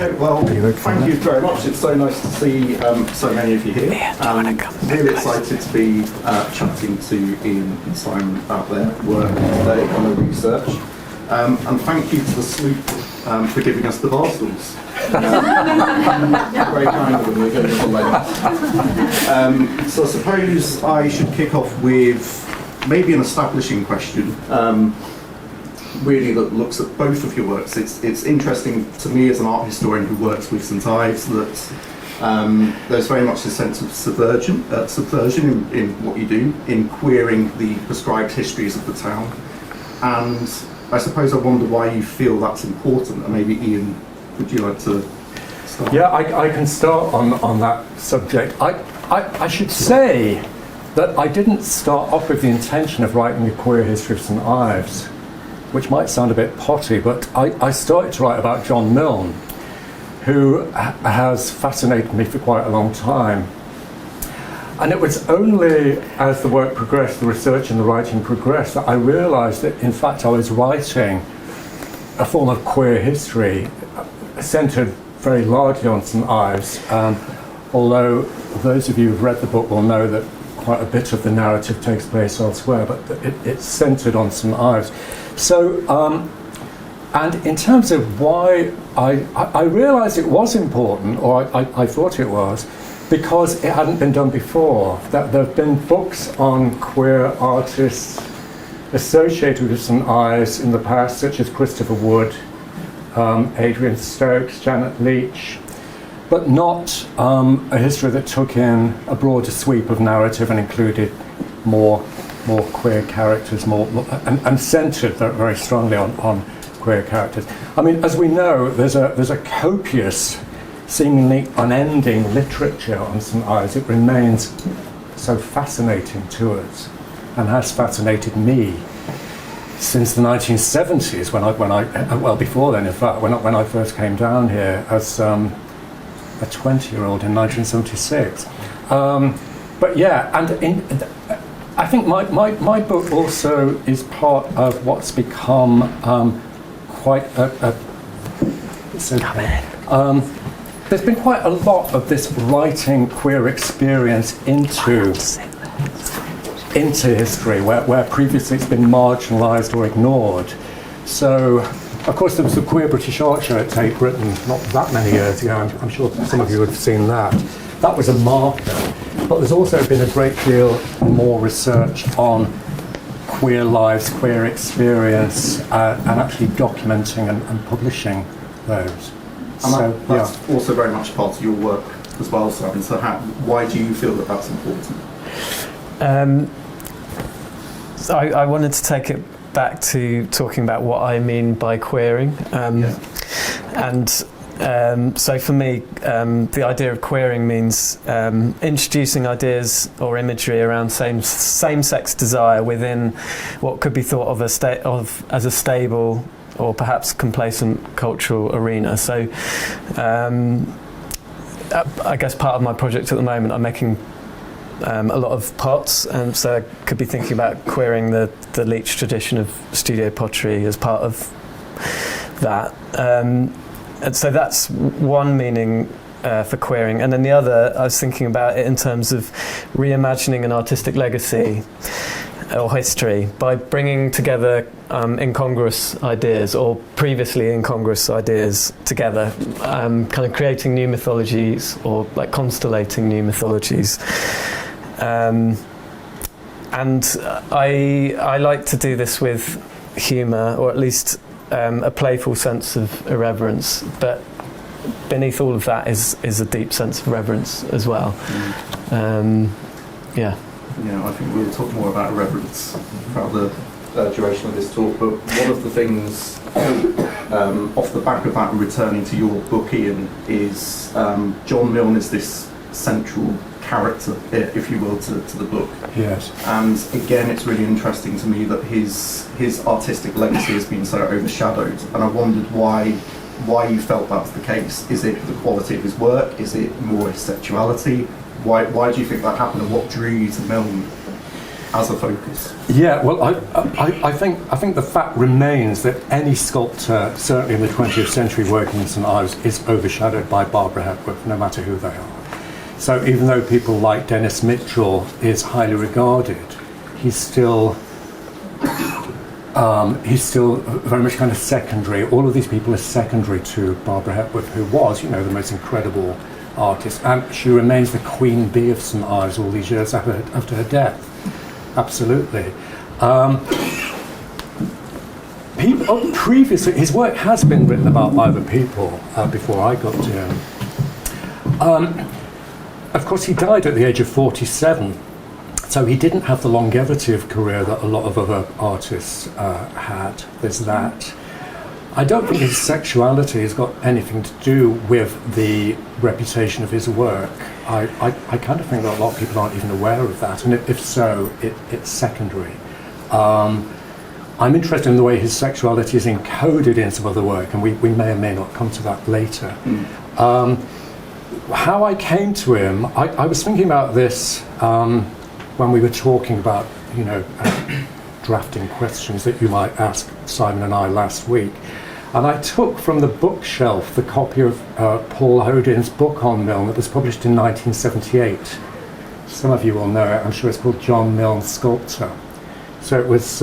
Okay, well, thank you very much. It's so nice to see so many of you here. Really excited to be chatting to Ian and Simon about their work today on the research. And thank you to the Sloop for giving us the bar stools. Very kind of them, we're going to length. So I suppose I should kick off with maybe an establishing question. Really that looks at both of your works. It's interesting to me as an art historian who works with St Ives that there's very much a sense of subversion in what you do, in queering the prescribed histories of the town. And I suppose I wonder why you feel that's important, and maybe Ian, would you like to start? Yeah, I can start on that subject. I should say that I didn't start off with the intention of writing a queer history of St Ives, which might sound a bit potty, but I started to write about John Milne, who has fascinated me for quite a long time. And it was only as the work progressed, the research and the writing progressed, that I realised that in fact I was writing a form of queer history centred very largely on St Ives, although those of you who've read the book will know that quite a bit of the narrative takes place elsewhere, but it's centred on St Ives. So, and in terms of why I realised it was important, or I thought it was, because it hadn't been done before. That there have been books on queer artists associated with St Ives in the past, such as Christopher Wood, Adrian Stokes, Janet Leach, but not a history that took in a broader sweep of narrative and included more queer characters, and centred very strongly on queer characters. I mean, as we know, there's a copious, seemingly unending literature on St Ives. It remains so fascinating to us, and has fascinated me since the 1970s, when I well, before then in fact, when I first came down here as a 20-year-old in 1976. But yeah, and I think my book also is part of what's become quite there's been quite a lot of this writing queer experience into history, where previously it's been marginalised or ignored. So, of course, there was the Queer British Art Show at Tate Britain not that many years ago. I'm sure some of you would have seen that. That was a marker. But there's also been a great deal more research on queer lives, queer experience, and actually documenting and publishing those. And that's also very much part of your work as well, Simon. So why do you feel that that's important? So I wanted to take it back to talking about what I mean by queering. So for me, the idea of queering means introducing ideas or imagery around same-sex desire within what could be thought of as a stable or perhaps complacent cultural arena. So I guess part of my project at the moment, I'm making a lot of pots, and so I could be thinking about queering the Leach tradition of studio pottery as part of that. And so that's one meaning for queering. And then the other, I was thinking about it in terms of reimagining an artistic legacy or history by bringing together incongruous ideas or previously incongruous ideas together, kind of creating new mythologies or like constellating new mythologies. And I like to do this with humour, or at least a playful sense of irreverence, but beneath all of that is a deep sense of reverence as well. Yeah, I think we'll talk more about irreverence throughout the duration of this talk, but one of the things off the back of that and returning to your book, Ian, is John Milne is this central character, if you will, to the book. Yes. And again, it's really interesting to me that his artistic legacy has been so overshadowed, and I wondered why you felt that's the case. Is it the quality of his work? Is it more his sexuality? Why do you think that happened, and what drew you to Milne? as a focus? Yeah, well, I think the fact remains that any sculptor, certainly in the 20th century working in St Ives, is overshadowed by Barbara Hepworth, no matter who they are. So even though people like Dennis Mitchell is highly regarded, he's still very much kind of secondary. All of these people are secondary to Barbara Hepworth, who was, the most incredible artist, and she remains the queen bee of St Ives all these years after her death. Absolutely. Previously, his work has been written about by other people before I got to him. Of course, he died at the age of 47, so he didn't have the longevity of career that a lot of other artists had. There's that. I don't think his sexuality has got anything to do with the reputation of his work. I kind of think that a lot of people aren't even aware of that, and if so, it's secondary. I'm interested in the way his sexuality is encoded in some other work, and we may or may not come to that later. How I came to him, I was thinking about this when we were talking about, drafting questions that you might ask Simon and I last week. And I took from the bookshelf the copy of Paul Hodin's book on Milne that was published in 1978. Some of you will know it. I'm sure it's called John Milne Sculptor. So it was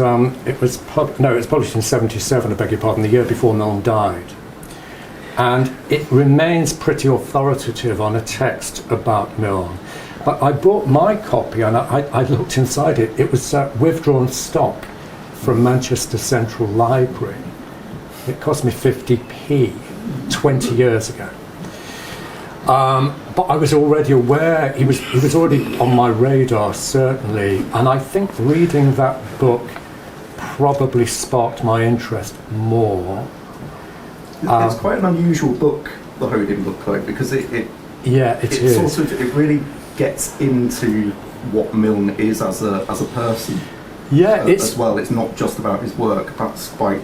published in 77, I beg your pardon, the year before Milne died. And it remains pretty authoritative on a text about Milne. But I bought my copy and I looked inside it. It was withdrawn stock from Manchester Central Library. It cost me 50p 20 years ago. But I was already aware, he was already on my radar, certainly, and I think reading that book probably sparked my interest more. It's quite an unusual book, the Hodin book, though, because it is. It really gets into what Milne is as a person. Yeah, as well. It's not just about his work. That's quite.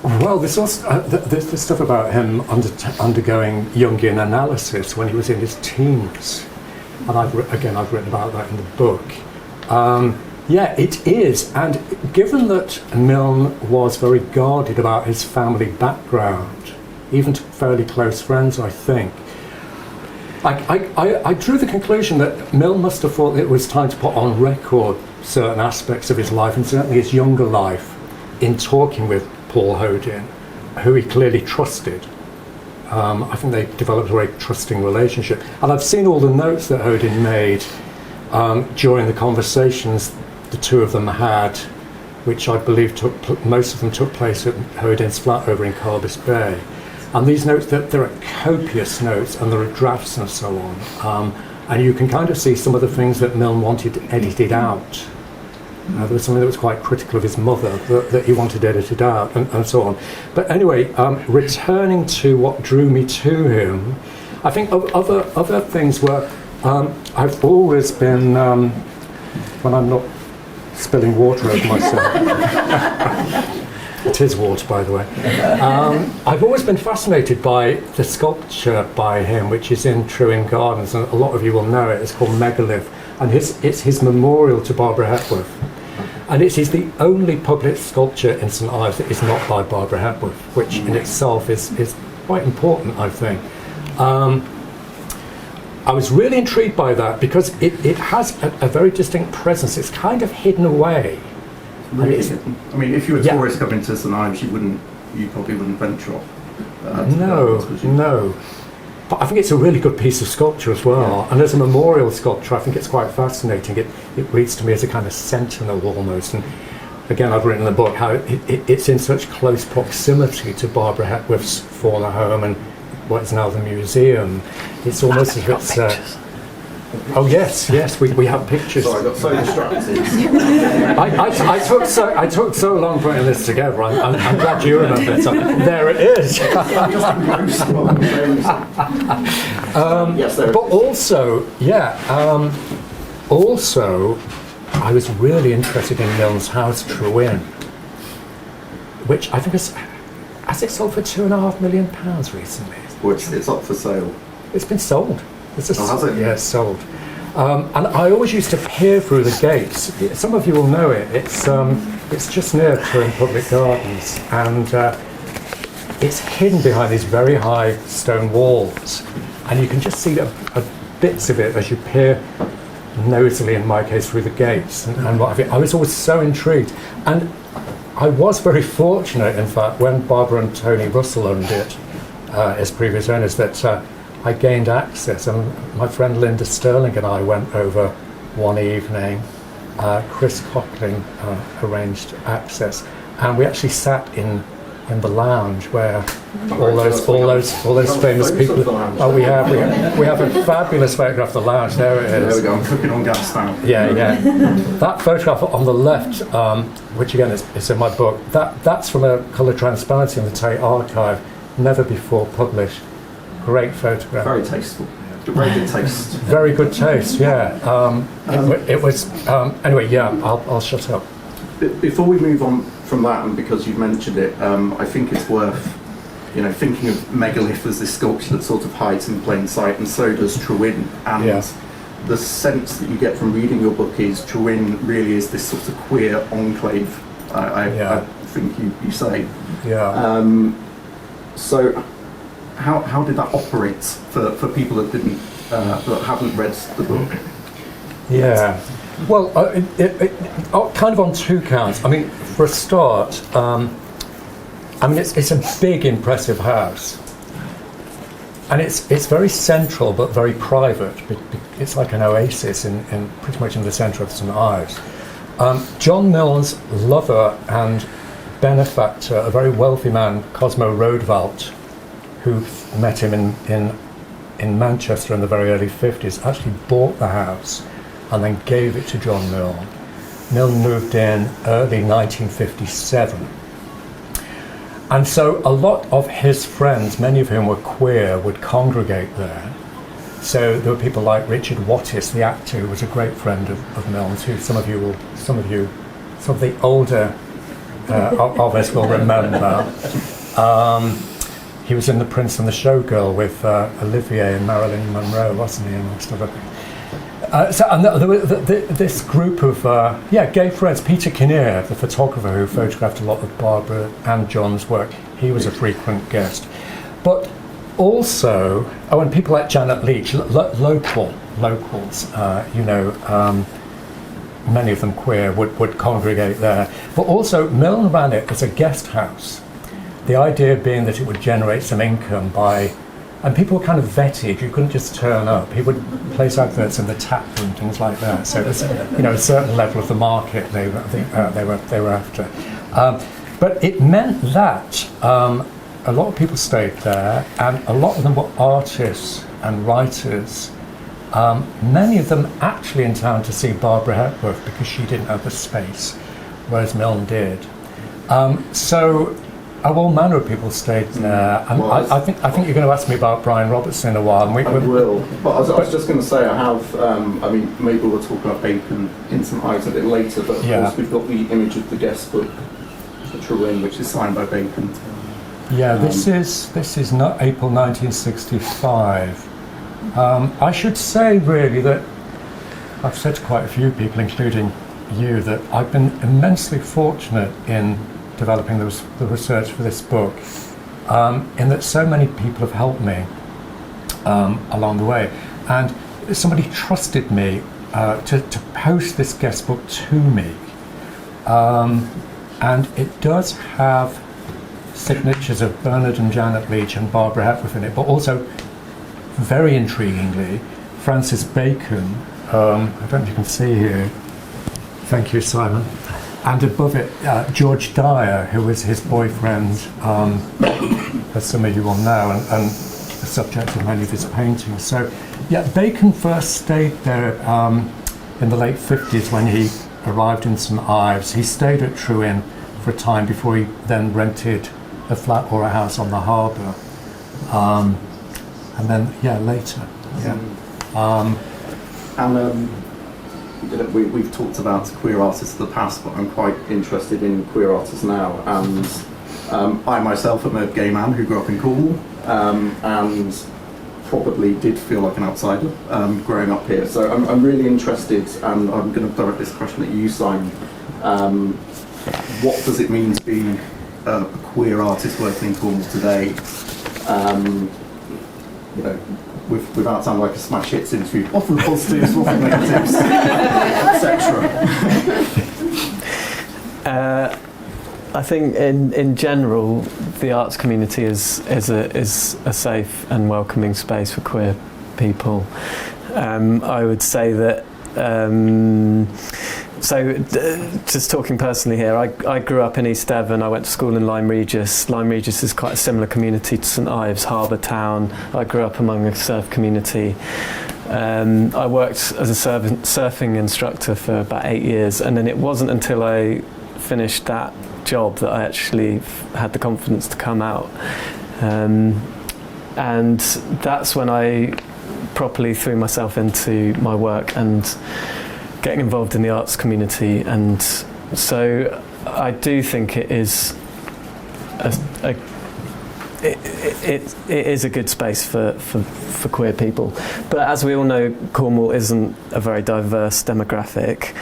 Well, there's also there's the stuff about him undergoing Jungian analysis when he was in his teens, and I've written about that in the book. Yeah, it is, and given that Milne was very guarded about his family background, even to fairly close friends, I think, I drew the conclusion that Milne must have thought it was time to put on record certain aspects of his life, and certainly his younger life, in talking with Paul Hodin, who he clearly trusted. I think they developed a very trusting relationship. And I've seen all the notes that Hodin made during the conversations the two of them had, which I believe most of them took place at Hodin's flat over in Carbis Bay. And these notes, there are copious notes, and there are drafts and so on. And you can kind of see some of the things that Milne wanted edited out. There was something that was quite critical of his mother that he wanted edited out, and so on. But anyway, returning to what drew me to him, I think other things were, I've always been, when I'm not spilling water over myself, it is water, by the way, I've always been fascinated by the sculpture by him, which is in Trewin Gardens, and a lot of you will know it. It's called Megalith, and it's his memorial to Barbara Hepworth. And it is the only public sculpture in St Ives that is not by Barbara Hepworth, which in itself is quite important, I think. I was really intrigued by that because it has a very distinct presence. It's kind of hidden away. Really? I mean, if you were tourists coming to St Ives, you probably wouldn't venture off. No. But I think it's a really good piece of sculpture as well. Yeah. And as a memorial sculpture, I think it's quite fascinating. It reads to me as a kind of sentinel almost. And again, I've written in the book how it's in such close proximity to Barbara Hepworth's former home and what is now the museum. It's almost as if it's... oh yes, we have pictures. Sorry, I got so distracted. I took so long putting this together. I'm glad you remember it. So, there it is. Yes, there but also, also, I was really interested in Milne's house, Trewin, which I think has it sold for £2.5 million recently? Well, it's up for sale. It's been sold. Has it? Yeah, it's sold. And I always used to peer through the gates. Some of you will know it. It's just near Turin Public Gardens, and it's hidden behind these very high stone walls, and you can just see bits of it as you peer nosily, in my case, through the gates and what have you. I was always so intrigued, and I was very fortunate, in fact, when Barbara and Tony Russell owned it as previous owners, that I gained access, and my friend Linda Sterling and I went over one evening. Chris Cockling arranged access, and we actually sat in the lounge where all those famous people. Oh, we have a fabulous photograph of the lounge. There it is. There we go. I'm cooking on gas now. Yeah. That photograph on the left, which again is in my book, that's from a colour transparency in the Tate archive, never before published. Great photograph. Very tasteful. Very good taste. Very good taste. Yeah. It was. Anyway, yeah. I'll shut up. Before we move on from that, and because you've mentioned it, I think it's worth, thinking of megalith as this sculpture that sort of hides in plain sight, and so does Trewin. And the sense that you get from reading your book is Trewin really is this sort of queer enclave. I think you say. Yeah. So, how did that operate for people that didn't that haven't read the book? Yeah. Well, kind of on two counts. I mean, for a start, it's a big, impressive house, and it's very central but very private. It's like an oasis in pretty much in the centre of St Ives. John Milne's lover and benefactor, a very wealthy man, Cosmo Rodewald, who met him in Manchester in the very early 50s, actually bought the house and then gave it to John Milne. Milne moved in early 1957. And so a lot of his friends, many of whom were queer, would congregate there. So there were people like Richard Wattis, the actor, who was a great friend of Milne's, who some of the older of us will remember. He was in The Prince and the Showgirl with Olivier and Marilyn Monroe, wasn't he, amongst other things. There was this group of gay friends. Peter Kinnear, the photographer who photographed a lot of Barbara and John's work, he was a frequent guest. But also, and people like Janet Leach, locals, many of them queer, would congregate there. But also, Milne ran it as a guest house. The idea being that it would generate some income and people were kind of vetted. You couldn't just turn up. He would place adverts in the tap room, things like that. So it was, a certain level of the market they were after. But it meant that a lot of people stayed there, and a lot of them were artists and writers. Many of them actually in town to see Barbara Hepworth because she didn't have the space, whereas Milne did. So all manner of people stayed there, and I think you're going to ask me about Brian Robertson in a while. And I will, but I was just going to say I have. Maybe we'll talk about Bacon in St Ives a bit later, but of course we've got the image of the guest book, the Trewin, which is signed by Bacon. Yeah, this is not April 1965. I should say really that I've said to quite a few people, including you, that I've been immensely fortunate in developing the research for this book, in that so many people have helped me along the way, and somebody trusted me to post this guest book to me, and it does have signatures of Bernard and Janet Leach and Barbara Hepworth in it, but also, very intriguingly, Francis Bacon. I don't know if you can see here. Thank you, Simon. And above it, George Dyer, who was his boyfriend, as some of you will know, and the subject of many of his paintings. So, Bacon first stayed there in the late 50s when he arrived in St Ives. He stayed at Trewin for a time before he then rented a flat or a house on the harbour. And then, later. We've talked about queer artists of the past, but I'm quite interested in queer artists now. And I myself am a gay man who grew up in Cornwall, and probably did feel like an outsider growing up here. So I'm really interested, and I'm going to direct this question at you, Simon. What does it mean to be a queer artist working in Cornwall today? You know, without sounding like a smash hits interview, what are the positives, what are the negatives, etc. I think in general, the arts community is a safe and welcoming space for queer people. I would say that. Just talking personally here, I grew up in East Devon. I went to school in Lyme Regis. Lyme Regis is quite a similar community to St Ives, harbour town. I grew up among a surf community. I worked as a surfing instructor for about 8 years, and then it wasn't until I finished that job that I actually had the confidence to come out. And that's when I properly threw myself into my work and getting involved in the arts community. And so I do think it is it is a good space for queer people. But as we all know, Cornwall isn't a very diverse demographic.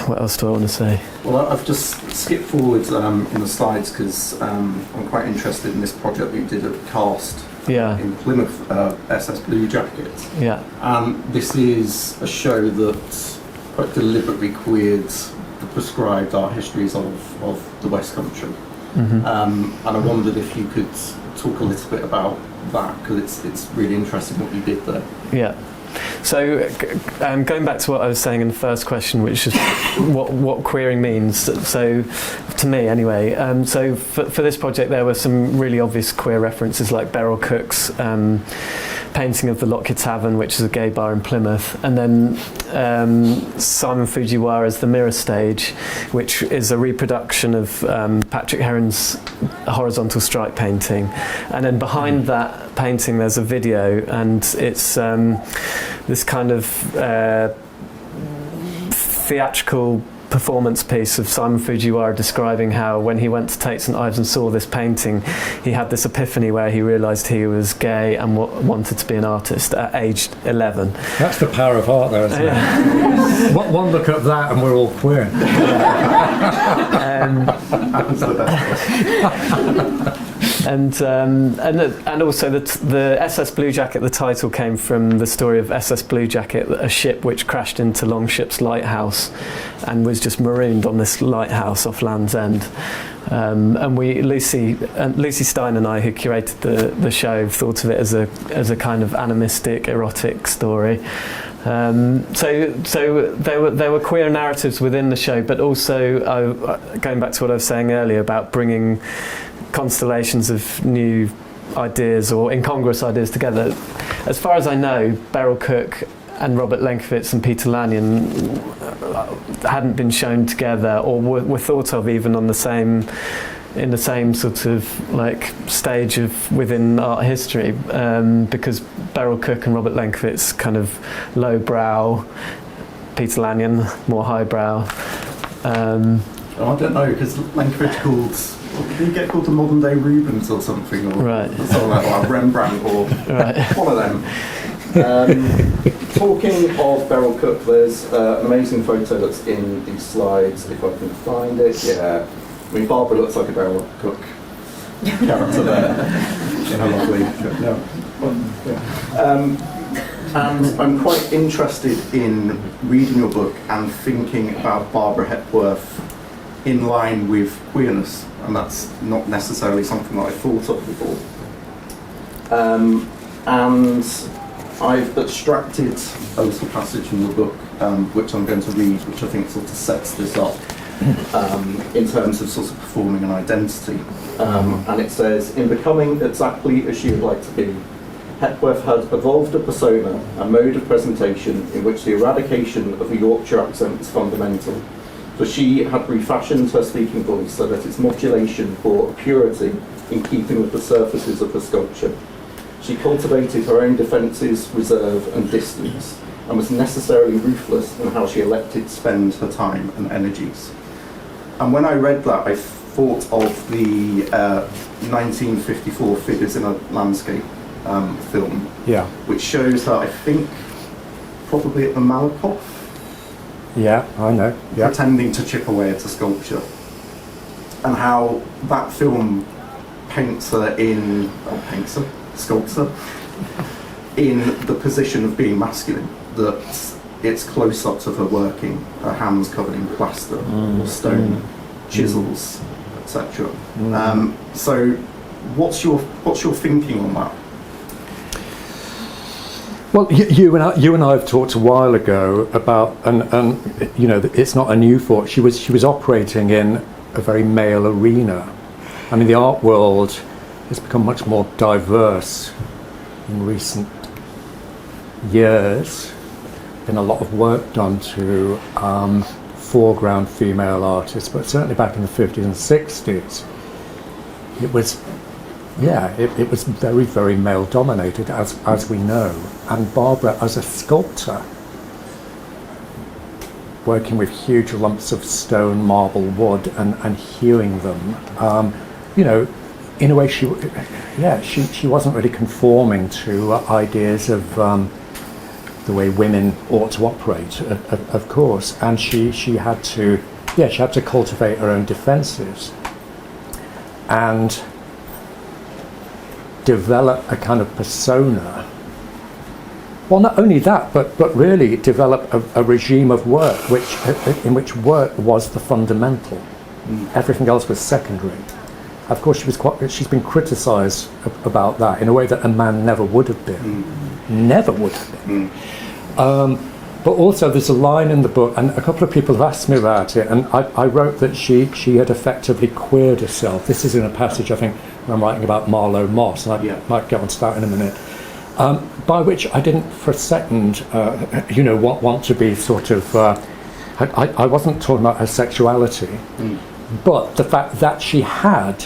What else do I want to say? Well, I've just skipped forward in the slides because I'm quite interested in this project that you did at Cast in Plymouth, SS Blue Jacket. Yeah. This is a show that quite deliberately queered the prescribed art histories of the West Country. Mm-hmm. And I wondered if you could talk a little bit about that, because it's really interesting what you did there. Yeah. So going back to what I was saying in the first question, which is what queering means. So to me anyway, so for this project there were some really obvious queer references, like Beryl Cook's painting of the Lockyer Tavern, which is a gay bar in Plymouth, and then Simon Fujiwara's The Mirror Stage, which is a reproduction of Patrick Heron's horizontal stripe painting. And then behind that painting there's a video, and it's this kind of theatrical performance piece of Simon Fujiwara describing how when he went to Tate St Ives and saw this painting, he had this epiphany where he realised he was gay and wanted to be an artist at age 11. That's the power of art, though, isn't it? One look at that and we're all queer. And also the SS Blue Jacket, the title came from the story of SS Blue Jacket, a ship which crashed into Longship's lighthouse and was just marooned on this lighthouse off Land's End. And Lucy Stein and I, who curated the show, thought of it as a kind of animistic, erotic story. So there were queer narratives within the show, but also going back to what I was saying earlier about bringing constellations of new ideas or incongruous ideas together. As far as I know, Beryl Cook and Robert Lenkiewicz and Peter Lanyon hadn't been shown together or were thought of even in the same sort of like stage of within art history, because Beryl Cook and Robert Lenkiewicz kind of lowbrow, Peter Lanyon more highbrow. I don't know, because Lenkiewicz did he get called the modern day Rubens or something, or right, something like Rembrandt or right, one of them. Talking of Beryl Cook, there's an amazing photo that's in these slides, if I can find it. Yeah, I mean, Barbara looks like a Beryl Cook character there in a lovely. And I'm quite interested in reading your book and thinking about Barbara Hepworth in line with queerness, and that's not necessarily something that I thought of before. And I've extracted a little passage from the book, which I'm going to read, which I think sort of sets this up in terms of sort of performing an identity. And it says, in becoming exactly as she would like to be, Hepworth had evolved a persona, a mode of presentation in which the eradication of a Yorkshire accent is fundamental. For she had refashioned her speaking voice so that its modulation bore a purity in keeping with the surfaces of her sculpture. She cultivated her own defences, reserve and distance, and was necessarily ruthless in how she elected to spend her time and energies. And when I read that, I thought of the 1954 Figures in a Landscape film, which shows her, I think, probably at the Malakoff, I know, pretending to chip away at a sculpture, and how that film sculpts her in the position of being masculine, that it's close-ups of her working, her hands covered in plaster or stone, chisels, etc. So what's your thinking on that? Well, you and I have talked a while ago about, and you know, it's not a new thought. She was operating in a very male arena. I mean, the art world has become much more diverse in recent years. Been a lot of work done to foreground female artists, but certainly back in the 50s and 60s, it was very, very male dominated, as we know. And Barbara, as a sculptor, working with huge lumps of stone, marble, wood, and hewing them, you know, in a way she wasn't really conforming to ideas of the way women ought to operate, of course, and she had to cultivate her own defences and develop a kind of persona. Well, not only that, but really develop a regime of work in which work was the fundamental. Everything else was secondary. Of course, she's been criticised about that in a way that a man never would have been. Never would have been. But also there's a line in the book, and a couple of people have asked me about it, and I wrote that she had effectively queered herself. This is in a passage, I think, when I'm writing about Marlowe Moss, and I might get on to that in a minute. By which I didn't for a second, want to be sort of, I wasn't talking about her sexuality, but the fact that she had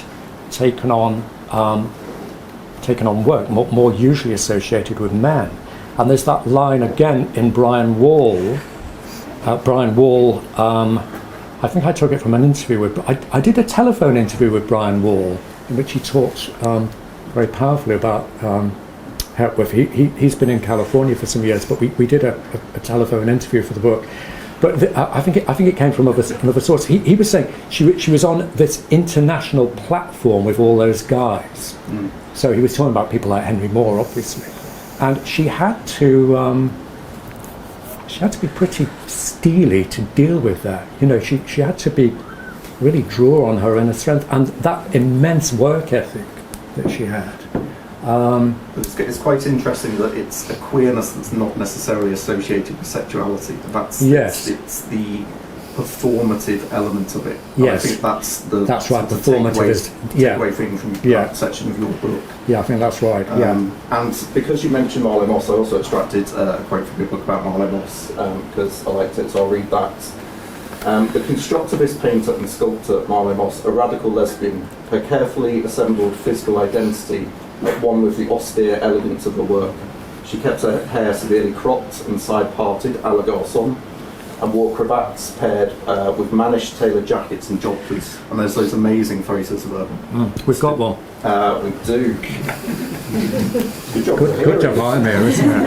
taken on work more usually associated with men. And there's that line again in Brian Wall. I think I took it from an interview with. I did a telephone interview with Brian Wall in which he talked very powerfully about Hepworth. He's been in California for some years, but we did a telephone interview for the book. But I think it came from another source. He was saying she was on this international platform with all those guys. So he was talking about people like Henry Moore, obviously. And she had to be pretty steely to deal with that. You know, she had to really draw on her inner strength and that immense work ethic that she had. It's quite interesting that it's a queerness that's not necessarily associated with sexuality. It's the performative element of it. Yes, I think that's right. Performative takeaway thing from that section of your book. Yeah, I think that's right. And because you mentioned Marlowe Moss, I also extracted a quote from your book about Marlowe Moss because I liked it, so I'll read that. The constructivist painter and sculptor Marlowe Moss, a radical lesbian, her carefully assembled physical identity at one with the austere elegance of her work. She kept her hair severely cropped and side-parted, à la garçon, and wore cravats paired with mannish tailored jackets and joggers. And there's those amazing photos of her. We've got one. We do. Good job. Good job, I'm here, isn't it?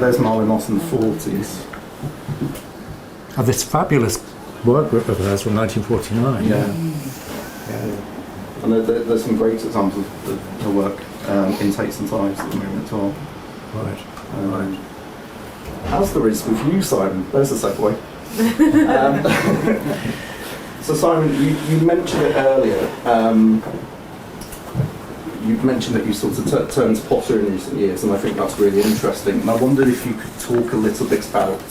There's Marlowe Moss in the 40s. This fabulous workbook of hers from 1949. Yeah. And there's some great examples of her work in St Ives at the moment as well. Right. As there is with you, Simon. There's a segue. So Simon, you mentioned it earlier. You mentioned that you sort of turned to pottery in recent years, and I think that's really interesting. And I wondered if you could talk a little bit about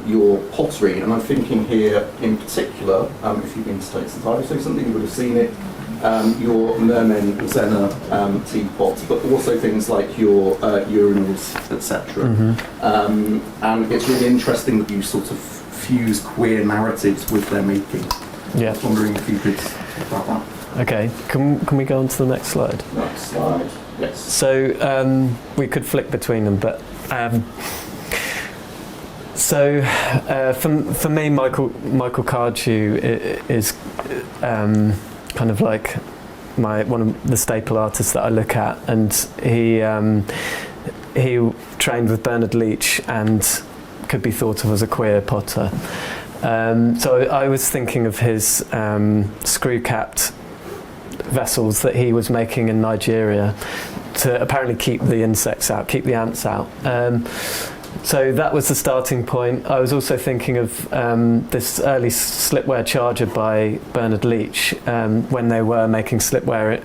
your pottery. And I'm thinking here in particular, if you've been to St Ives recently, you would have seen it. Your Mermen Zena teapots, but also things like your urinals, etc. And it's really interesting that you sort of fuse queer narratives with their making. Yeah. I was wondering if you could talk about that. Okay, can we go on to the next slide? Next slide. Yes. So we could flick between them, but So, for me, Michael Cardew is kind of like one of the staple artists that I look at, and he trained with Bernard Leach and could be thought of as a queer potter. So I was thinking of his screw-capped vessels that he was making in Nigeria to apparently keep the insects out, keep the ants out. So that was the starting point. I was also thinking of this early slipware charger by Bernard Leach when they were making slipware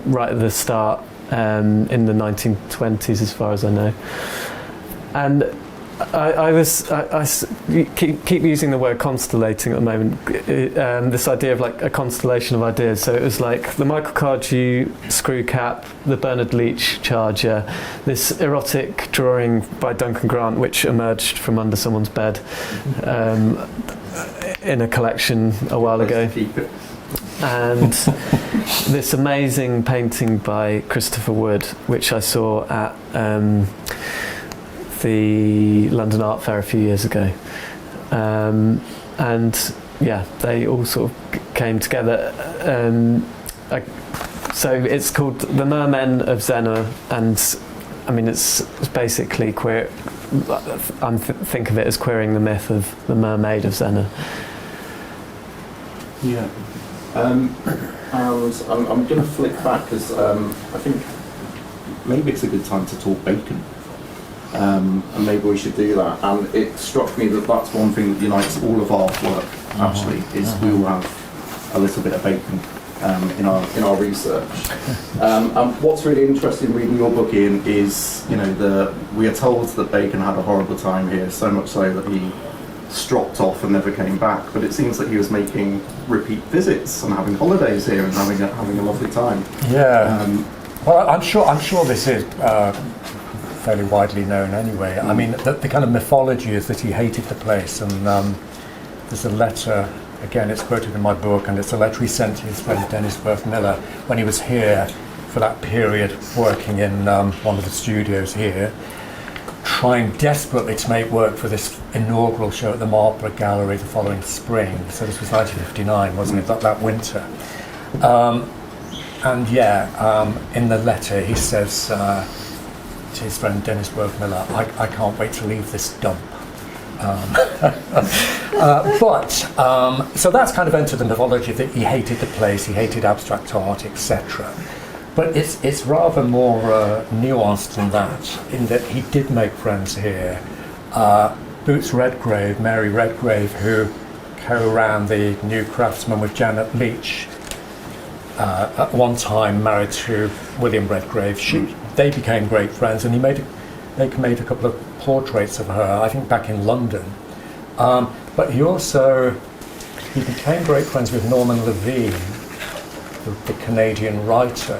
right at the start in the 1920s, as far as I know. And I keep using the word constellating at the moment. This idea of like a constellation of ideas. So it was like the Michael Cardew screw cap, the Bernard Leach charger, this erotic drawing by Duncan Grant, which emerged from under someone's bed in a collection a while ago, and this amazing painting by Christopher Wood, which I saw at the London Art Fair a few years ago, and yeah, they all sort of came together. So it's called The Mermen of Zena, and I mean it's basically queer. Think of it as queering the myth of the mermaid of Zena. Yeah, and I'm going to flick back because I think maybe it's a good time to talk bacon. And maybe we should do that. And it struck me that that's one thing that unites all of our work. Actually, is we all have a little bit of bacon in our research. And what's really interesting reading your book, Ian, is we are told that Bacon had a horrible time here, so much so that he stropped off and never came back. But it seems that he was making repeat visits and having holidays here and having a lovely time. Yeah. Well, I'm sure this is fairly widely known anyway. I mean, the kind of mythology is that he hated the place, and there's a letter, again it's quoted in my book, and it's a letter he sent to his friend Dennis Worth Miller when he was here for that period, working in one of the studios here, trying desperately to make work for this inaugural show at the Marlborough Gallery the following spring. So this was 1959, wasn't it, that winter. And yeah, in the letter he says to his friend Dennis Worth Miller, I can't wait to leave this dump. So that's kind of entered the mythology that he hated the place, he hated abstract art, etc. But it's rather more nuanced than that, in that he did make friends here. Boots Redgrave, Mary Redgrave, who co-ran the New Craftsman with Janet Leach, at one time married to William Redgrave. They became great friends, and they made a couple of portraits of her, I think back in London. But he became great friends with Norman Levine, the Canadian writer,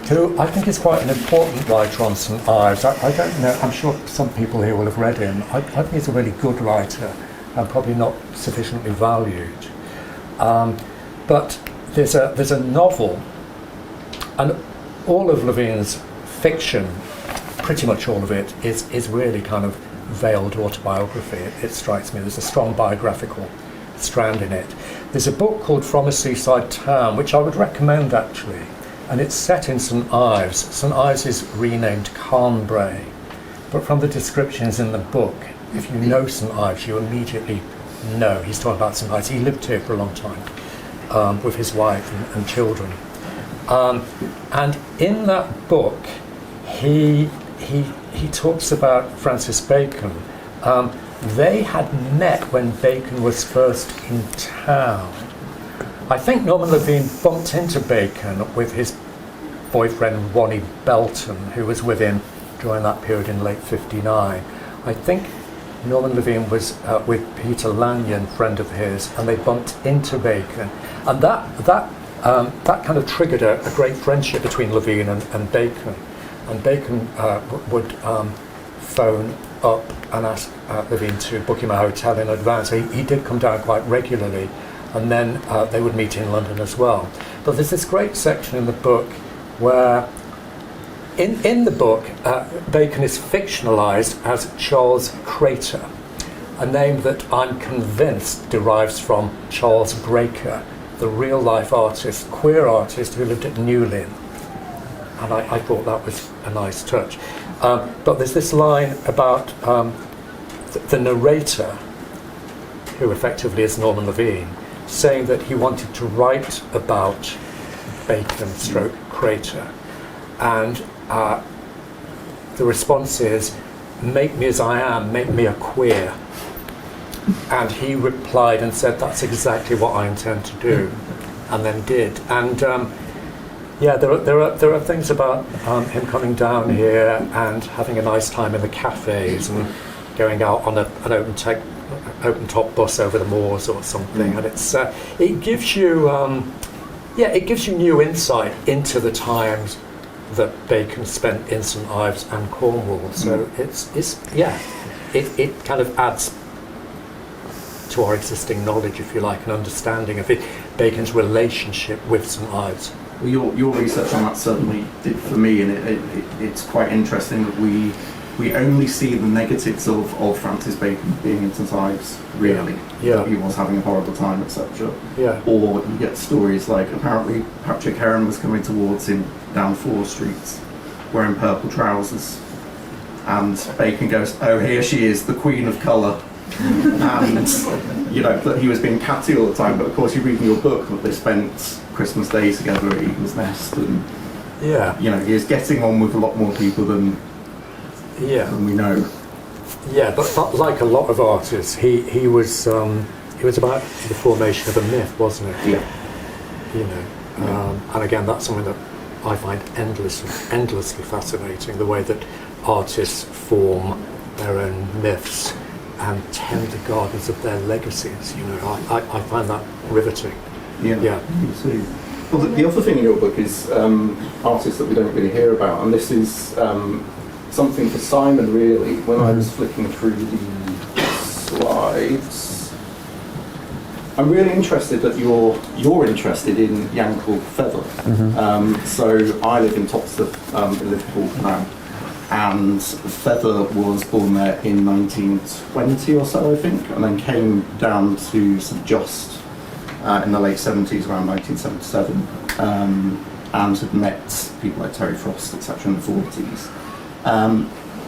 who I think is quite an important writer on St Ives. I don't know, I'm sure some people here will have read him. I think he's a really good writer and probably not sufficiently valued. But there's a novel, and all of Levine's fiction, pretty much all of it, is really kind of veiled autobiography. It strikes me there's a strong biographical strand in it. There's a book called From a Seaside Town, which I would recommend actually, and it's set in St Ives. St Ives is renamed Carnbray, but from the descriptions in the book, if you know St Ives, you immediately know he's talking about St Ives. He lived here for a long time with his wife and children. And in that book, he talks about Francis Bacon. They had met when Bacon was first in town. I think Norman Levine bumped into Bacon with his boyfriend Ronnie Belton, who was with him during that period in late '59. I think Norman Levine was with Peter Lanyon, friend of his, and they bumped into Bacon, and that kind of triggered a great friendship between Levine and Bacon. And Bacon would phone up and ask Levine to book him a hotel in advance. He did come down quite regularly, and then they would meet in London as well. But there's this great section in the book where in the book, Bacon is fictionalised as Charles Crater, a name that I'm convinced derives from Charles Breaker, the real-life artist, queer artist who lived at Newlyn. And I thought that was a nice touch. But there's this line about the narrator, who effectively is Norman Levine, saying that he wanted to write about Bacon stroke Crater. And the response is, make me as I am, make me a queer. And he replied and said, that's exactly what I intend to do, and then did. And there are things about him coming down here and having a nice time in the cafes and going out on an open top bus over the moors or something. And it gives you new insight into the times that Bacon spent in St Ives and Cornwall. So it kind of adds to our existing knowledge, if you like, an understanding of Bacon's relationship with St Ives. Well, your research on that certainly did for me, and it's quite interesting that we only see the negatives of Francis Bacon being in St Ives, really. Yeah. That he was having a horrible time, etc. Yeah. Or you get stories like, apparently Patrick Heron was coming towards him down Fore Street wearing purple trousers, and Bacon goes, oh, here she is, the queen of colour. And that he was being catty all the time, but of course you read in your book that they spent Christmas Day together at Eagle's Nest, and he was getting on with a lot more people than we know. Yeah, but like a lot of artists, he was about the formation of a myth, wasn't it? Yeah. And again, that's something that I find endlessly fascinating, the way that artists form their own myths and tend the gardens of their legacies. I find that riveting. Yeah. You see. Well, the other thing in your book is artists that we don't really hear about, and this is something for Simon, really. When I was flicking through the slides, I'm really interested that you're interested in Yankel Feather. So I live in Topsted, in Liverpool now. And Feather was born there in 1920 or so, I think, and then came down to St Just in the late 70s, around 1977, and had met people like Terry Frost, etc. in the 40s.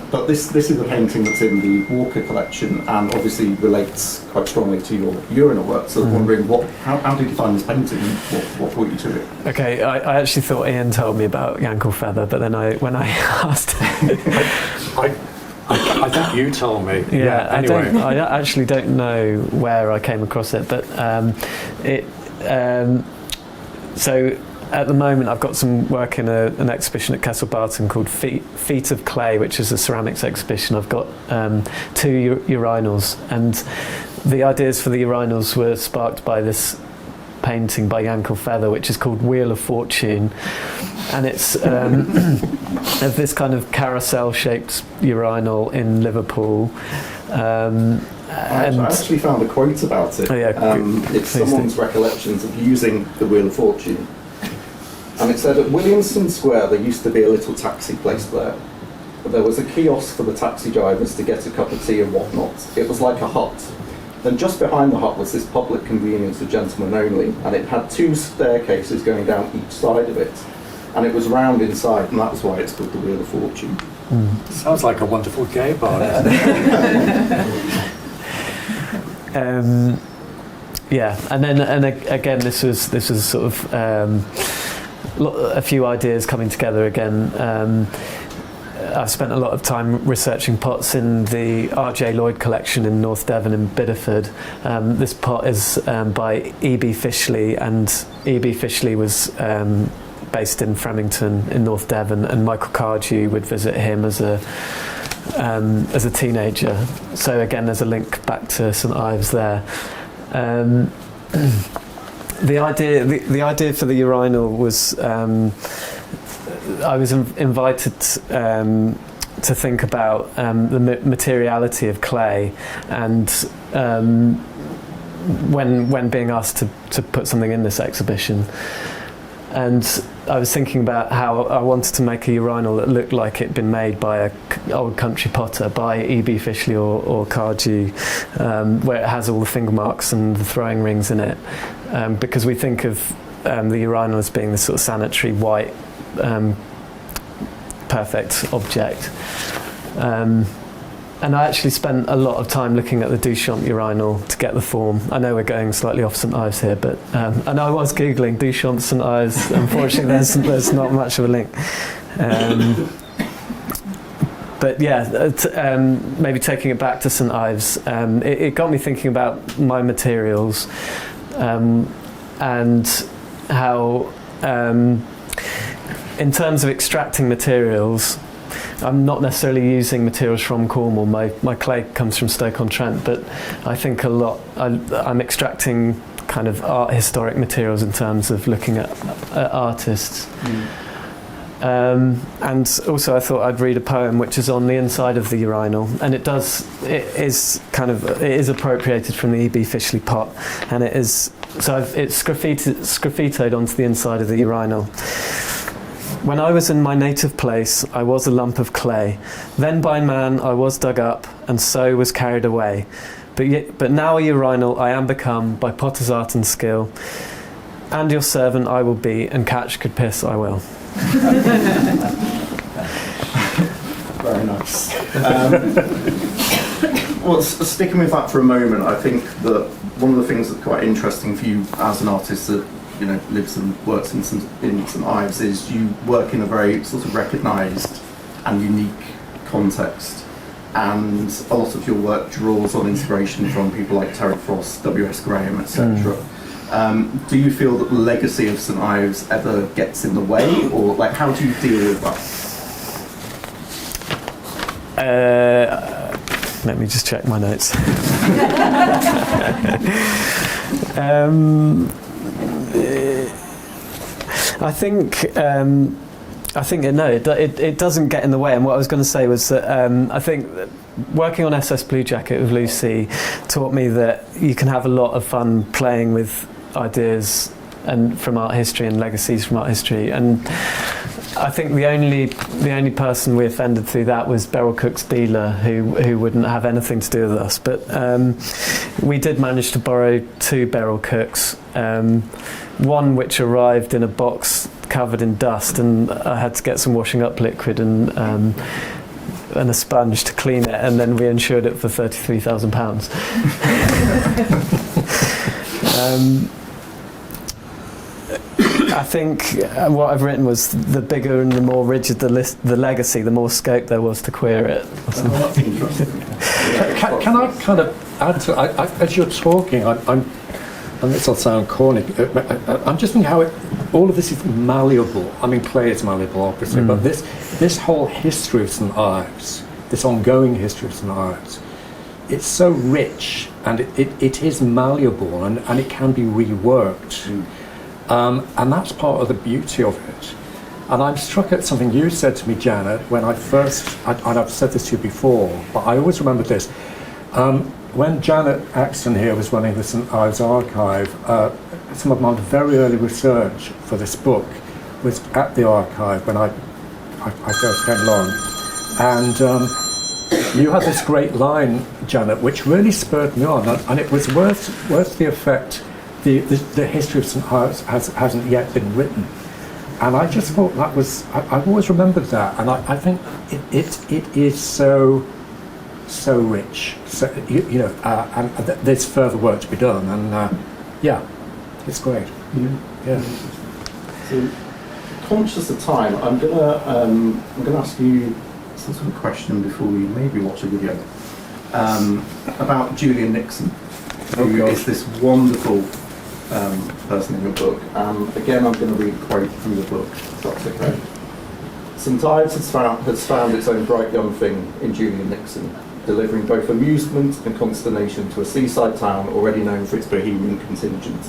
But this is a painting that's in the Walker collection, and obviously relates quite strongly to your urinal work. So I'm wondering, how did you find this painting, and what brought you to it? Okay, I actually thought Ian told me about Yankel Feather, but then when I asked I think you told me. Yeah, anyway. I actually don't know where I came across it, but so at the moment I've got some work in an exhibition at Castle Barton called Feet of Clay, which is a ceramics exhibition. I've got 2 urinals, and the ideas for the urinals were sparked by this painting by Yankel Feather, which is called Wheel of Fortune, and it's this kind of carousel-shaped urinal in Liverpool. I actually found a quote about it. Oh, yeah, it's someone's recollections of using the Wheel of Fortune. And it said, at Williamson Square there used to be a little taxi place there. But there was a kiosk for the taxi drivers to get a cup of tea and whatnot. It was like a hut. Then just behind the hut was this public convenience for gentlemen only, and it had 2 staircases going down each side of it. And it was round inside, and that's why it's called the Wheel of Fortune. Sounds like a wonderful gay bar. Yeah, and then again, this was sort of a few ideas coming together again. I've spent a lot of time researching pots in the R.J. Lloyd collection in North Devon in Bideford. This pot is by E.B. Fishley, and E.B. Fishley was based in Framington in North Devon, and Michael Cardew would visit him as a teenager. So again, there's a link back to St Ives there. The idea for the urinal was I was invited to think about the materiality of clay, and when being asked to put something in this exhibition, and I was thinking about how I wanted to make a urinal that looked like it'd been made by a old country potter, by E.B. Fishley or Cardew, where it has all the finger marks and the throwing rings in it, because we think of the urinal as being this sort of sanitary white perfect object. And I actually spent a lot of time looking at the Duchamp urinal to get the form. I know we're going slightly off St Ives here, but and I was googling Duchamp St Ives. Unfortunately, there's not much of a link. But yeah, maybe taking it back to St Ives, it got me thinking about my materials and how, in terms of extracting materials, I'm not necessarily using materials from Cornwall. My clay comes from Stoke-on-Trent, but I think a lot. I'm extracting kind of art historic materials in terms of looking at artists. And also I thought I'd read a poem which is on the inside of the urinal, and it is appropriated from the E.B. Fishley pot, and it's graffitied onto the inside of the urinal. When I was in my native place, I was a lump of clay. Then by man I was dug up, and so was carried away. But now a urinal I am become by potter's art and skill, and your servant I will be, and catch good piss I will. Very nice. Well, sticking with that for a moment, I think that one of the things that's quite interesting for you as an artist that lives and works in St Ives is you work in a very sort of recognised and unique context, and a lot of your work draws on inspiration from people like Terry Frost, W.S. Graham, etc. Do you feel that the legacy of St Ives ever gets in the way, or like how do you deal with that? Let me just check my notes. I think it doesn't get in the way. And what I was going to say was that I think that working on SS Blue Jacket with Lucy taught me that you can have a lot of fun playing with ideas and from art history and legacies from art history. And I think the only person we offended through that was Beryl Cook's dealer, who wouldn't have anything to do with us. But we did manage to borrow 2 Beryl Cooks. One which arrived in a box covered in dust, and I had to get some washing up liquid and a sponge to clean it, and then we insured it for £33,000. I think what I've written was the bigger and the more rigid the legacy, the more scope there was to queer it. That's interesting. Can I kind of add to as you're talking, and this will sound corny, I'm just thinking how all of this is malleable. I mean, clay is malleable, obviously, but this whole history of St Ives, this ongoing history of St Ives, it's so rich, and it is malleable, and it can be reworked. And that's part of the beauty of it. And I'm struck at something you said to me, Janet, when and I've said this to you before, but I always remember this. When Janet Axton here was running the St Ives archive, some of my very early research for this book was at the archive when I first came along. And you had this great line, Janet, which really spurred me on, and it was worth the effect. The history of St Ives hasn't yet been written, and I just thought that was I've always remembered that, and I think it is so rich, so and there's further work to be done, and it's great. Yeah. So, conscious of time, I'm gonna ask you some sort of question before we maybe watch a video about Julian Nixon, who is this wonderful person in your book. Again, I'm going to read a quote from the book, if that's okay. St Ives has found its own bright young thing in Julian Nixon, delivering both amusement and consternation to a seaside town already known for its bohemian contingent.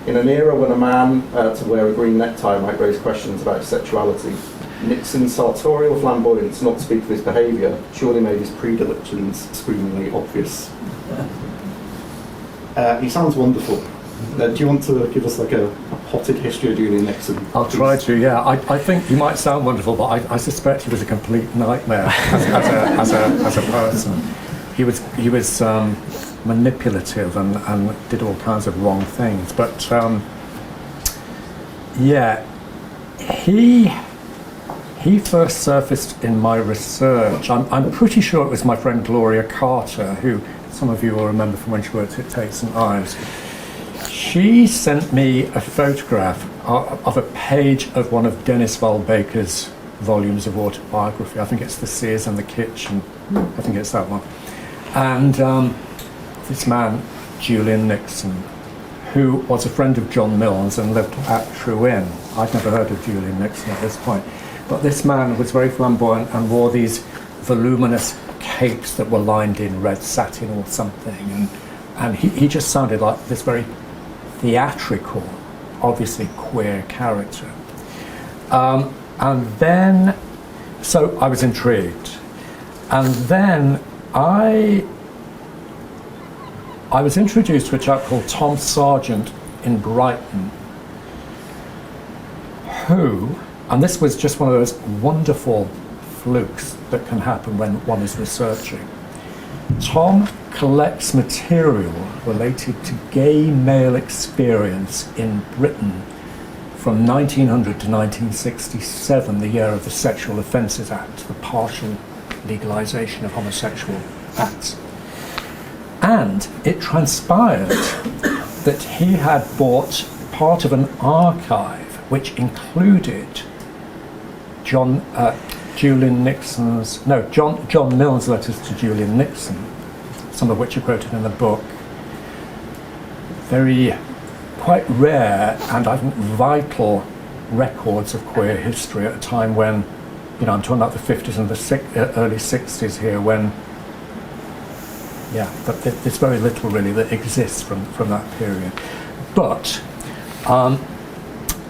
In an era when a man to wear a green necktie might raise questions about his sexuality, Nixon's sartorial flamboyance, not to speak of his behaviour, surely made his predilections screamingly obvious. He sounds wonderful. Do you want to give us like a potted history of Julian Nixon? I'll try to, yeah. I think he might sound wonderful, but I suspect he was a complete nightmare as a person. He was manipulative and did all kinds of wrong things. But yeah, he first surfaced in my research. I'm pretty sure it was my friend Gloria Carter, who some of you will remember from when she worked at St Ives. She sent me a photograph of a page of one of Dennis Val Baker's volumes of autobiography. I think it's The Sears and the Kitchen. I think it's that one. And this man, Julian Nixon, who was a friend of John Milnes and lived at Trewin. I'd never heard of Julian Nixon at this point. But this man was very flamboyant and wore these voluminous capes that were lined in red satin or something. And he just sounded like this very theatrical, obviously queer character. And then, so I was intrigued. And then I was introduced to a chap called Tom Sargent in Brighton, who, and this was just one of those wonderful flukes that can happen when one is researching. Tom collects material related to gay male experience in Britain from 1900 to 1967, the year of the Sexual Offences Act, the partial legalisation of homosexual acts. And it transpired that he had bought part of an archive which included John Milnes' letters to Julian Nixon, some of which are quoted in the book. Quite rare and I think vital records of queer history at a time when, I'm talking about the 50s and the early 60s here, when, but there's very little really that exists from that period. But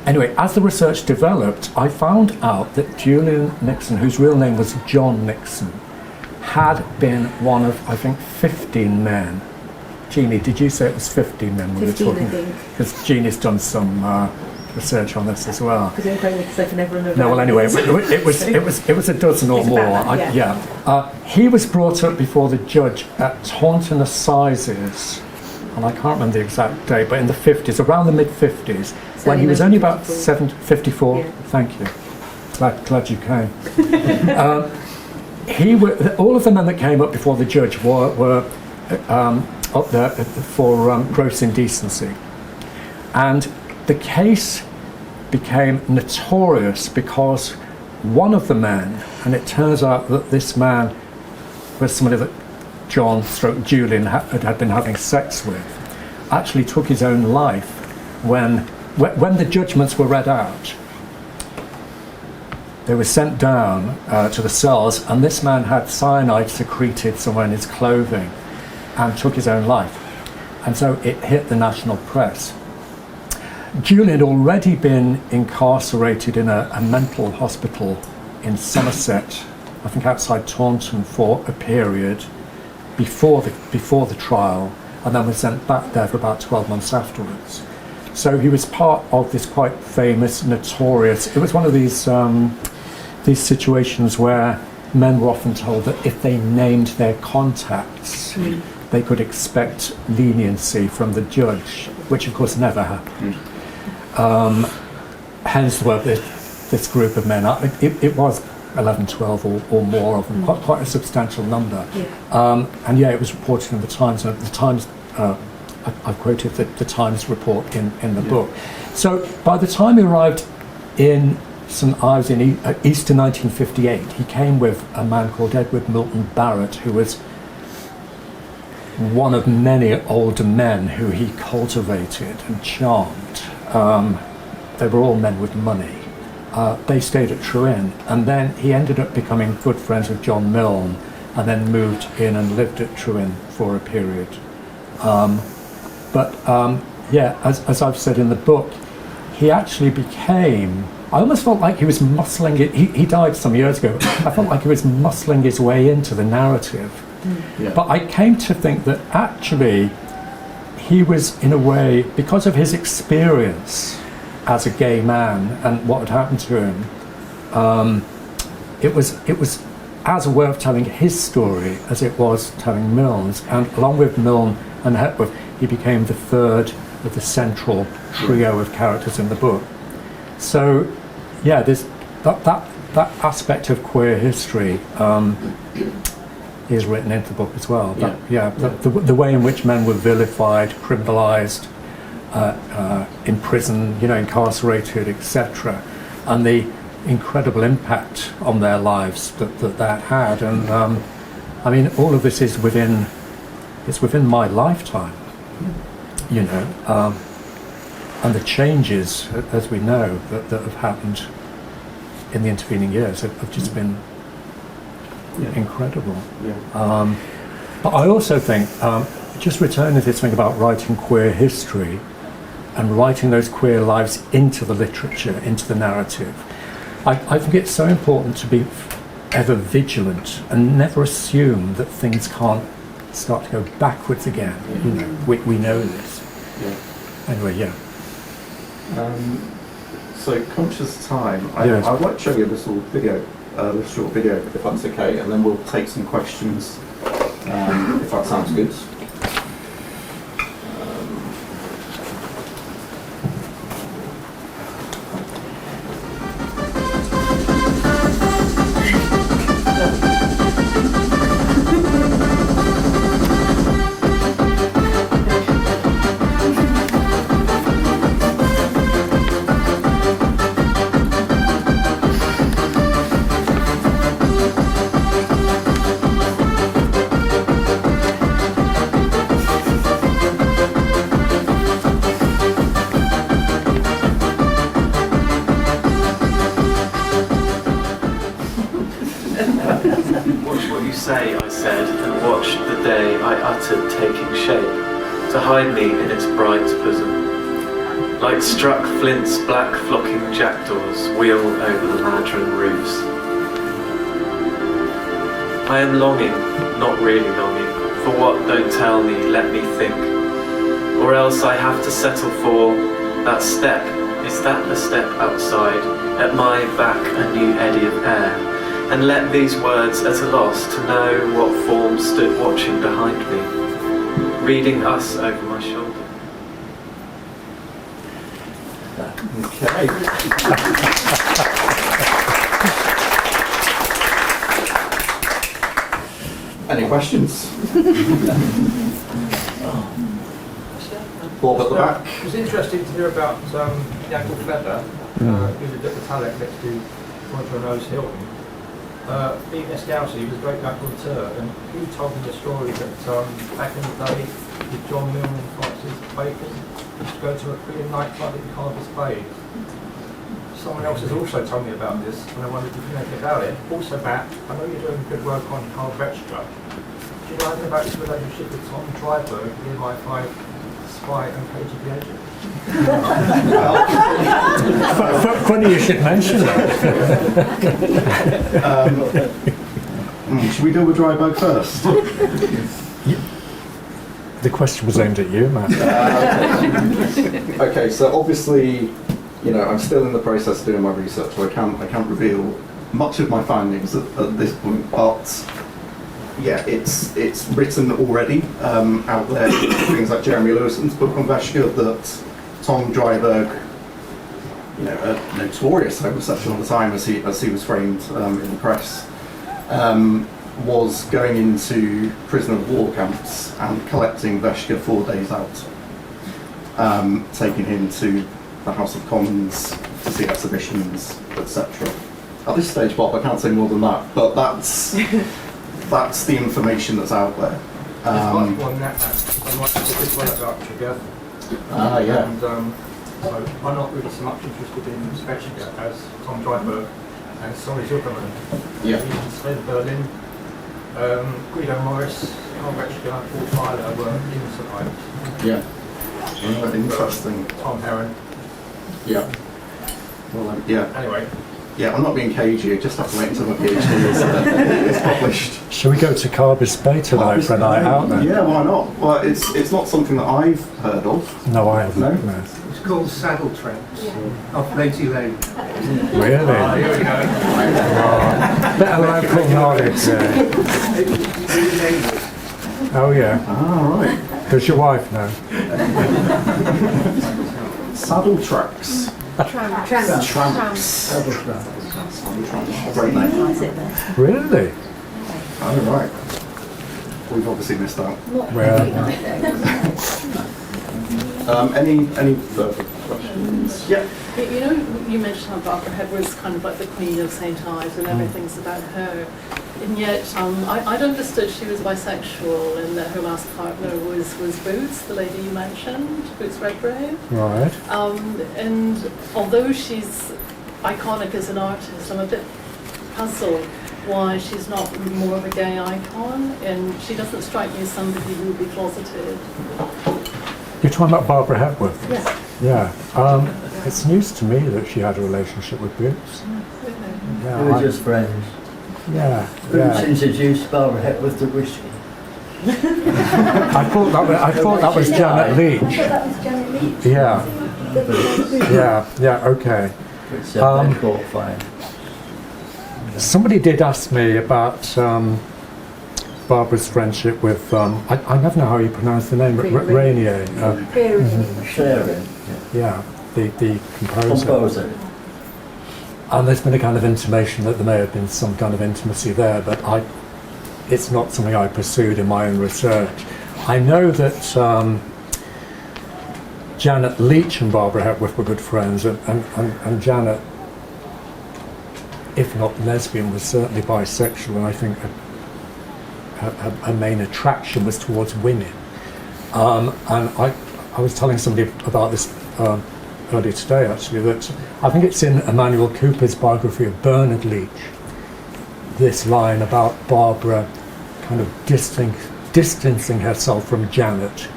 anyway, as the research developed, I found out that Julian Nixon, whose real name was John Nixon, had been one of, I think, 15 men. Jeannie, did you say it was 15 men we were talking? 15, I think. Because Jeannie's done some research on this as well. Because I'm quite because I can never remember. No, well, anyway, it was a dozen or more. He was brought up before the judge at Taunton Assizes, and I can't remember the exact date, but in the 50s, around the mid-50s, when he was only about 54. Yeah. Thank you. Glad you came. All of the men that came up before the judge were up there for gross indecency. And the case became notorious because one of the men, and it turns out that this man was somebody that Julian had been having sex with, actually took his own life when the judgments were read out. They were sent down to the cells, and this man had cyanide secreted somewhere in his clothing and took his own life. And so it hit the national press. Julian had already been incarcerated in a mental hospital in Somerset, I think outside Taunton, for a period before the trial, and then was sent back there for about 12 months afterwards. So he was part of this quite famous, notorious, it was one of these situations where men were often told that if they named their contacts, they could expect leniency from the judge, which of course never happened. Hence this group of men, it was 11, 12 or more of them, quite a substantial number. And it was reported in the Times, and the Times, I've quoted the Times report in the book. So by the time he arrived in St Ives in Easter 1958, he came with a man called Edward Milton Barrett, who was one of many older men who he cultivated and charmed. They were all men with money. They stayed at Trewin, and then he ended up becoming good friends with John Milne, and then moved in and lived at Trewin for a period. As I've said in the book, he actually became, I almost felt like he was muscling it, he died some years ago, I felt like he was muscling his way into the narrative. But I came to think that actually he was, in a way, because of his experience as a gay man and what had happened to him, it was as a way of telling his story as it was telling Milne's. And along with Milne and Hepworth, he became the third of the central trio of characters in the book. So, yeah, there's that aspect of queer history is written into the book as well. The way in which men were vilified, criminalised, imprisoned, incarcerated, etc., and the incredible impact on their lives that had. And I mean, all of this is within my lifetime, and the changes, as we know, that have happened in the intervening years have just been incredible. But I also think, just returning to this thing about writing queer history and writing those queer lives into the literature, into the narrative, I think it's so important to be ever vigilant and never assume that things can't start to go backwards again. We know this. Anyway, So, conscious of time, I'd like to show you this little video, this short video, if that's okay, and then we'll take some questions, if that sounds good. To hide me in its bright bosom. Like struck flints, black flocking jackdaws wheel over the ladron roofs. I am longing, not really longing, for what don't tell me, let me think. Or else I have to settle for that step. Is that the step outside? At my back a new eddy of air. And let these words at a loss to know what form stood watching behind me, reading us over my shoulder. Okay. Any questions? Bob at the back. It was interesting to hear about Yankel Feather, who was at Retallick next to Roger and Rose Hilton. Being a Scouser, he was a great raconteur, and he told me the story that back in the day, with John Milne and Francis Bacon, used to go to a queer nightclub in Carver's Bay. Someone else has also told me about this, and I wondered if you know anything about it. Also, Matt, I know you're doing good work on Karl Vetschka. Do you know anything about his relationship with Tom Dryberg, the MI5 spy and KGB agent? Funny you should mention that. Should we deal with Dryberg first? The question was aimed at you, Matt. Okay, so obviously, I'm still in the process of doing my research, so I can't reveal much of my findings at this point. But yeah, it's written already out there. Things like Jeremy Lewison's book on Vetschka, that Tom Dryberg, a notorious homosexual at the time, as he was framed in the press, was going into prisoner of war camps and collecting Vetschka 4 days out, taking him to the House of Commons to see exhibitions, etc. At this stage, Bob, I can't say more than that, but that's the information that's out there. There's much more than that. I might have a good one about Tregev. Yeah. And so I'm not really so much interested in Vetschka as Tom Dryberg and Sonny Zuckerman. Yeah. Sven Berlin, Guido Morris, Karl Vetschka, Paul Tyler were in St Ives. Yeah. Interesting. Tom Heron. Yeah. Well, yeah. Anyway. Yeah, I'm not being cagey. I just have to wait until my PhD is published. Shall we go to Carver's Bay tonight for a night out then? Yeah, why not? Well, it's not something that I've heard of. No, I haven't. No? It's called Saddle Tramps off Lady Lane. Really? Here we go. Bit of local knowledge there. Oh yeah. Ah, right. Does your wife know? Saddle tracks. Tramps. Great name. Really? Oh, right. We've obviously missed out. Well, Any further questions? Yeah. You know, you mentioned how Barbara Hepworth's kind of like the queen of St Ives and everything's about her. And yet, I'd understood she was bisexual and that her last partner was Boots, the lady you mentioned, Boots Redgrave. right. And although she's iconic as an artist, I'm a bit puzzled why she's not more of a gay icon, and she doesn't strike me as somebody who would be closeted. You're talking about Barbara Hepworth? Yes. Yeah. It's news to me that she had a relationship with Boots. Yeah, They were just friends. yeah, Boots yeah. introduced Barbara Hepworth to whiskey. I thought that was Janet Leach. I thought that was Janet Leach. Yeah, yeah, okay. Which they caught fire. Somebody did ask me about Barbara's friendship with, I never know how you pronounce the name, Rainier. Sharing. Yeah, the composer. Composer. And there's been a kind of intimation that there may have been some kind of intimacy there, but it's not something I pursued in my own research. I know that Janet Leach and Barbara Hepworth were good friends, and Janet, if not lesbian, was certainly bisexual, and I think her main attraction was towards women. And I was telling somebody about this earlier today, actually, that I think it's in Emmanuel Cooper's biography of Bernard Leach, this line about Barbara kind of distancing herself from Janet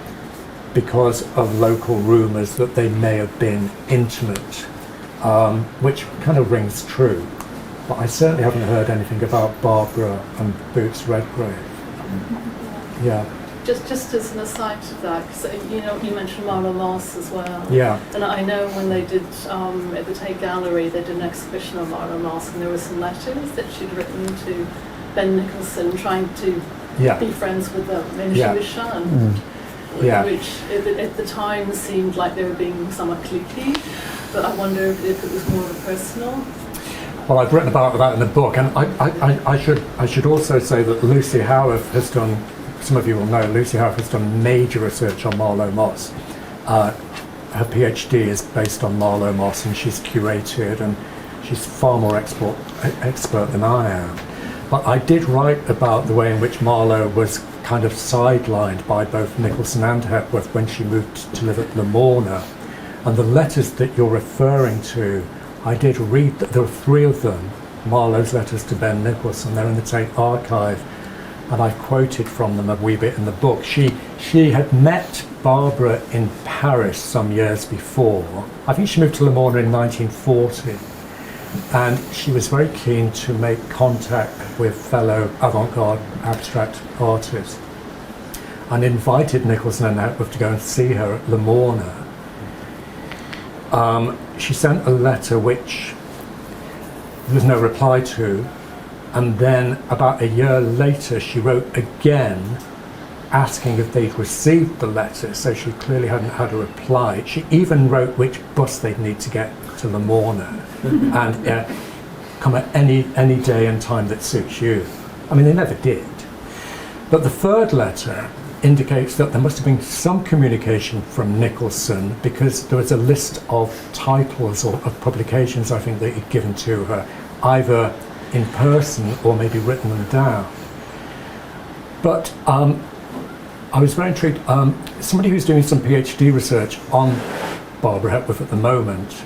because of local rumours that they may have been intimate, which kind of rings true. But I certainly haven't heard anything about Barbara and Boots Redgrave. Yeah. Just as an aside to that, because you know you mentioned Marla Moss as well. Yeah. And I know when they did at the Tate Gallery, they did an exhibition on Marla Moss, and there were some letters that she'd written to Ben Nicholson, trying to be friends with them, and she was shunned. Which at the time seemed like they were being somewhat cliquey, but I wonder if it was more of a personal. Well, I've written about that in the book, and I should also say that Lucy Howarth has done. Some of you will know Lucy Howarth has done major research on Marlo Moss. Her PhD is based on Marlo Moss, and she's curated, and she's far more expert than I am. But I did write about the way in which Marlo was kind of sidelined by both Nicholson and Hepworth when she moved to live at Lamorna. And the letters that you're referring to, I did read that there were 3 of them, Marlowe's letters to Ben Nicholson. They're in the Tate archive, and I've quoted from them a wee bit in the book. She had met Barbara in Paris some years before. I think she moved to Lamorna in 1940, and she was very keen to make contact with fellow avant-garde abstract artists, and invited Nicholson and Hepworth to go and see her at Lamorna. She sent a letter which there was no reply to, and then about a year later she wrote again asking if they'd received the letter, so she clearly hadn't had a reply. She even wrote which bus they'd need to get to Lamorna and come at any day and time that suits you. I mean, they never did. But the 3rd letter indicates that there must have been some communication from Nicholson, because there was a list of titles or of publications I think that he'd given to her, either in person or maybe written them down. But I was very intrigued. Somebody who's doing some PhD research on Barbara Hepworth at the moment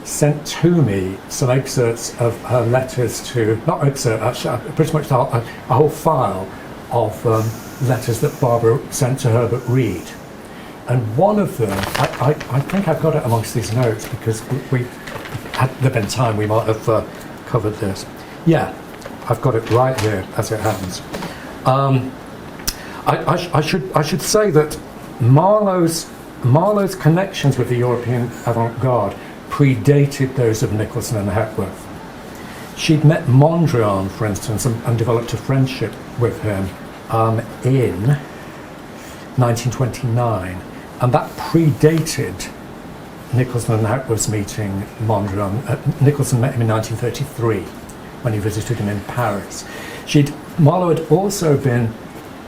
sent to me some excerpts of her letters to, not excerpt, actually, pretty much a whole file of letters that Barbara sent to Herbert Reed. And one of them, I think I've got it amongst these notes, because had there been time we might have covered this. Yeah, I've got it right here, as it happens. I should say that Marlowe's Marlowe's connections with the European avant-garde predated those of Nicholson and Hepworth. She'd met Mondrian, for instance, and developed a friendship with him in 1929, and that predated Nicholson and Hepworth's meeting Mondrian. Nicholson met him in 1933 when he visited him in Paris. Marlowe had also been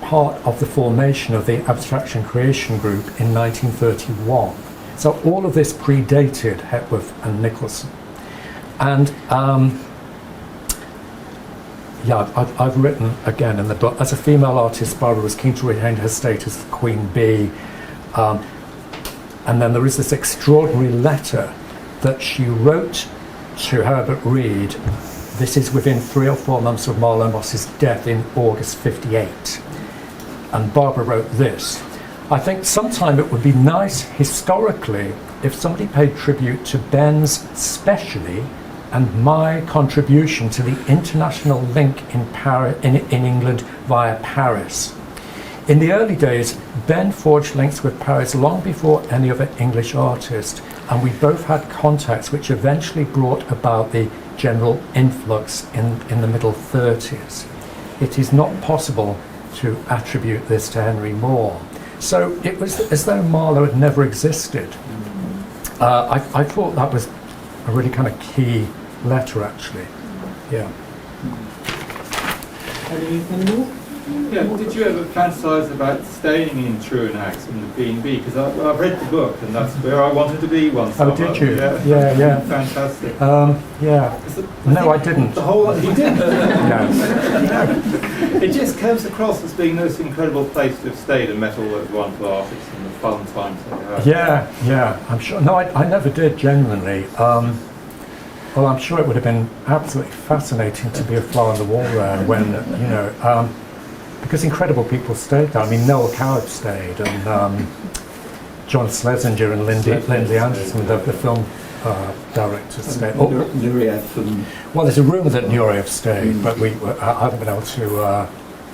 part of the formation of the Abstraction Creation Group in 1931. So all of this predated Hepworth and Nicholson. And I've written again in the book, as a female artist, Barbara was keen to retain her status as Queen Bee. And then there is this extraordinary letter that she wrote to Herbert Reed. This is within 3 or 4 months of Marlowe Moss's death in August '58. And Barbara wrote this: I think sometime it would be nice historically if somebody paid tribute to Ben's specially and my contribution to the international link in England via Paris. In the early days, Ben forged links with Paris long before any other English artist, and we both had contacts which eventually brought about the general influx in the middle 30s. It is not possible to attribute this to Henry Moore. So it was as though Marlowe had never existed. I thought that was a really kind of key letter, actually. Yeah. Yeah, did you ever fantasize about staying in Truenax and the B&B? Because I've read the book and that's where I wanted to be one summer. Oh, did you? Yeah. Fantastic. Yeah. No, I didn't. The whole you didn't. No. It just comes across as being this incredible place to have stayed and met all those wonderful artists and the fun times that you had. Yeah, I'm sure. No, I never did, genuinely. Well, I'm sure it would have been absolutely fascinating to be a fly on the wall there when, you know, because incredible people stayed there. I mean, Noel Coward stayed, and John Schlesinger and Lindy Anderson, the film directors, stayed. Nureyev from... Well, there's a rumour that Nureyev stayed, but I haven't been able to,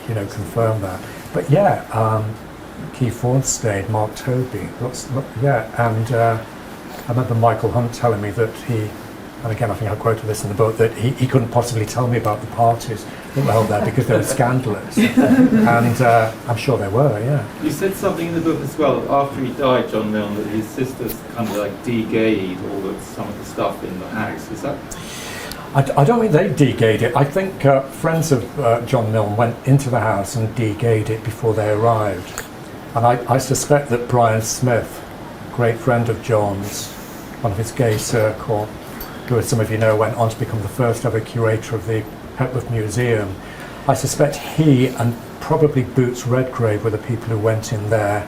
confirm that. But yeah, Keith Vaughan stayed, Mark Toby, and I remember Michael Hunt telling me that and again, I think I quoted this in the book, that he couldn't possibly tell me about the parties that were held there because they were scandalous. And I'm sure they were, yeah. You said something in the book as well, after he died, John Milne, that his sisters kind of like de-gayed some of the stuff in the house. Is that... I don't think they de-gayed it. I think friends of John Milne went into the house and de-gayed it before they arrived. And I suspect that Brian Smith, great friend of John's, one of his gay circle, who, as some of you know, went on to become the first ever curator of the Hepworth Museum. I suspect he and probably Boots Redgrave were the people who went in there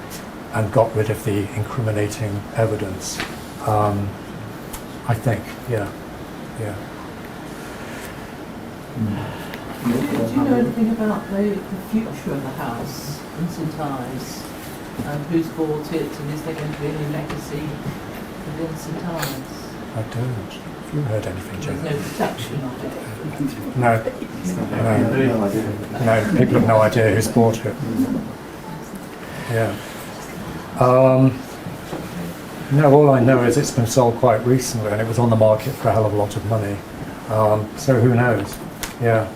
and got rid of the incriminating evidence. I think, yeah. Do you know anything about the future of the house in St Ives? Who's bought it, and is there going to be any legacy within St Ives? I don't. Have you heard anything, Jane? There's no protection of it. No, people have no idea who's bought it. Yeah. No, all I know is it's been sold quite recently and it was on the market for a hell of a lot of money. So who knows? Yeah.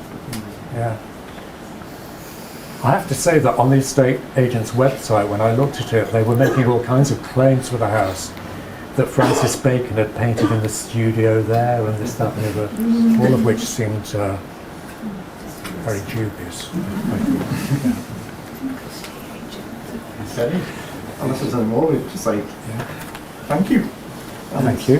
I have to say that on the estate agent's website, when I looked at it, they were making all kinds of claims for the house. That Francis Bacon had painted in the studio there, and this, that, and the other, all of which seemed very dubious. Okay. Unless there's any more, we'd just say thank you. Thank you.